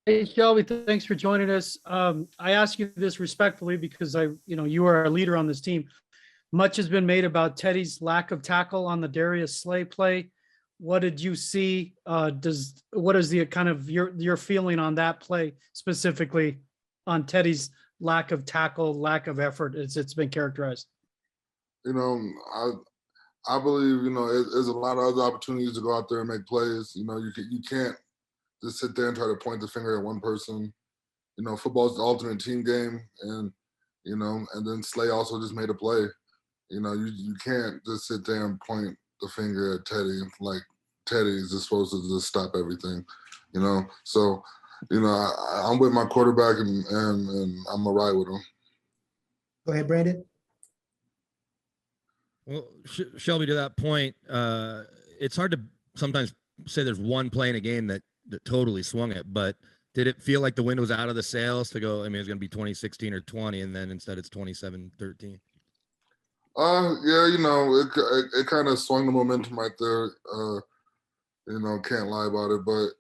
Hey, Shelby, thanks for joining us. I ask you this respectfully because you are a leader on this team. Much has been made about Teddy's lack of tackle on the Darius Slay play. What did you see? What is the kind of your feeling on that play specifically on Teddy's lack of tackle, lack of effort as it's been characterized? You know, I believe there's a lot of other opportunities to go out there and make plays. You can't just sit there and try to point the finger at one person. Football's the ultimate team game, and then Slay also just made a play. You can't just sit there and point the finger at Teddy like Teddy is just supposed to just stop everything. So I'm with my quarterback and I'm gonna ride with him. Go ahead, Brandon. Well, Shelby, to that point, it's hard to sometimes say there's one play in a game that totally swung it, but did it feel like the wind was out of the sails to go? I mean, it's going to be 2016 or 20, and then instead it's 27-13. Yeah, it kind of swung the momentum right there. Can't lie about it, but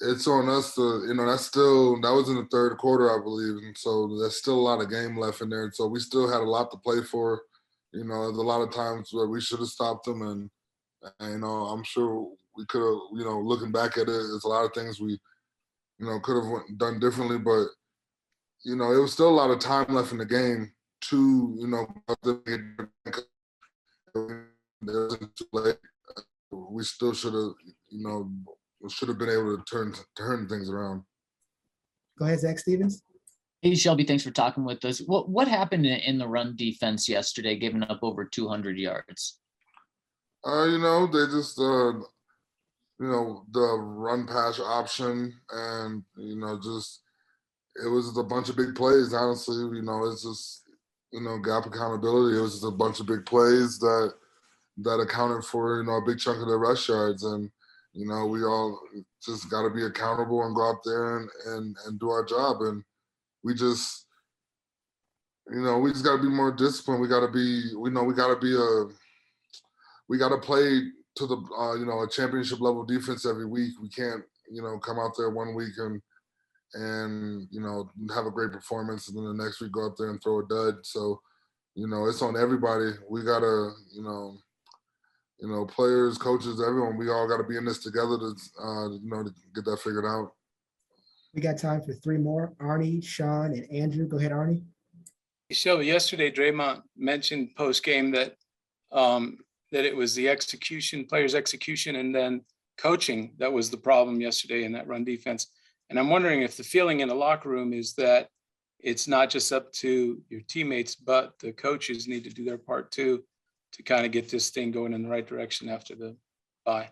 it's on us to, that was in the third quarter, I believe, and so there's still a lot of game left in there, and so we still had a lot to play for. There's a lot of times where we should have stopped them, and I'm sure we could have, looking back at it, there's a lot of things we, could have done differently, but, it was still a lot of time left in the game to, we still should have been able to turn things around. Go ahead, Zach Stevens. Hey, Shelby, thanks for talking with us. What happened in the run defense yesterday, giving up over 200 yards? They just, the run pass option and, just, it was a bunch of big plays, honestly. It's just, gap accountability. It was just a bunch of big plays that accounted for, a big chunk of the rush yards. And, we all just got to be accountable and go out there and do our job. And we just got to be more disciplined. We got to play to the, a championship level defense every week. We can't, come out there one week and have a great performance, and then the next week go out there and throw a dud. So, it's on everybody. We got to, players, coaches, everyone, we all got to be in this together to get that figured out. We got time for three more. Arnie, Sean, and Andrew. Go ahead, Arnie. Shelby, yesterday Draymond mentioned post game that it was the players' execution, and then coaching that was the problem yesterday in that run defense. And I'm wondering if the feeling in the locker room is that it's not just up to your teammates, but the coaches need to do their part too, to kind of get this thing going in the right direction after the bye.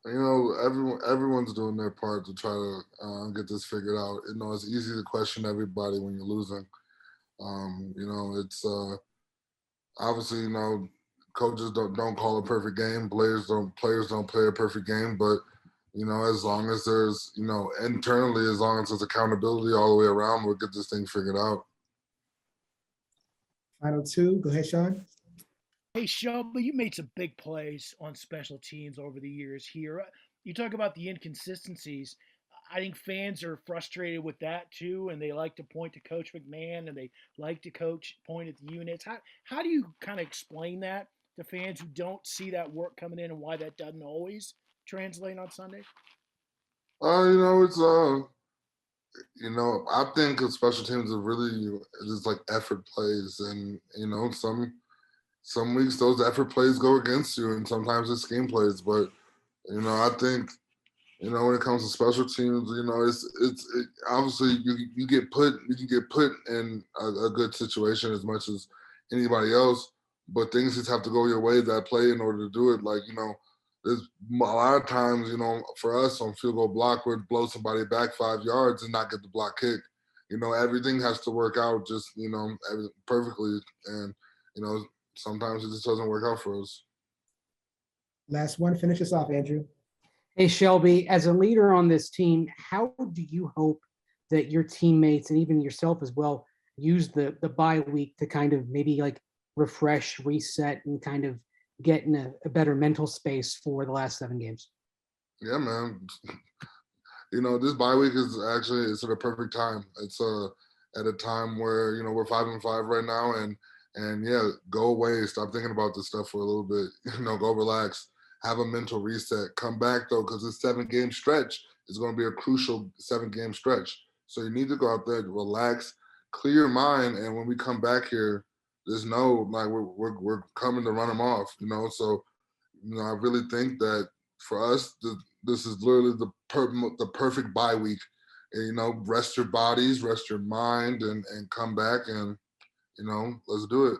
Everyone's doing their part to try to get this figured out. It's easy to question everybody when you're losing. It's obviously, coaches don't call a perfect game. Players don't play a perfect game. But as long as there's internally, as long as there's accountability all the way around, we'll get this thing figured out. Final two. Go ahead, Sean. Hey, Shelby, you made some big plays on special teams over the years here. You talk about the inconsistencies. I think fans are frustrated with that too, and they like to point to Coach McMahon, and they like to point at the units. How do you kind of explain that to fans who don't see that work coming in, and why that doesn't always translate on Sunday? It's I think special teams are really just like effort plays, and some weeks those effort plays go against you, and sometimes it's scheme plays. But I think when it comes to special teams, it's obviously you can get put in a good situation as much as anybody else, but things just have to go your way that play in order to do it. Like there's a lot of times for us on field goal block, we'd blow somebody back 5 yards and not get the block kick. Everything has to work out just perfectly, and sometimes it just doesn't work out for us. Last one. Finish us off, Andrew. Hey, Shelby, as a leader on this team, how do you hope that your teammates and even yourself as well use the bye week to kind of maybe like refresh, reset, and kind of get in a better mental space for the last 7 games? Yeah, man. this bye week is actually it's at a perfect time. It's at a time where we're 5-5 right now, and yeah, go away, stop thinking about this stuff for a little bit. Go relax, have a mental reset, come back though, because this 7-game stretch is going to be a crucial 7-game stretch. So you need to go out there, relax, clear your mind, and when we come back here, there's no like we're coming to run them off. So I really think that for us, this is literally the perfect bye week. And, rest your bodies, rest your mind, and come back and let's do it.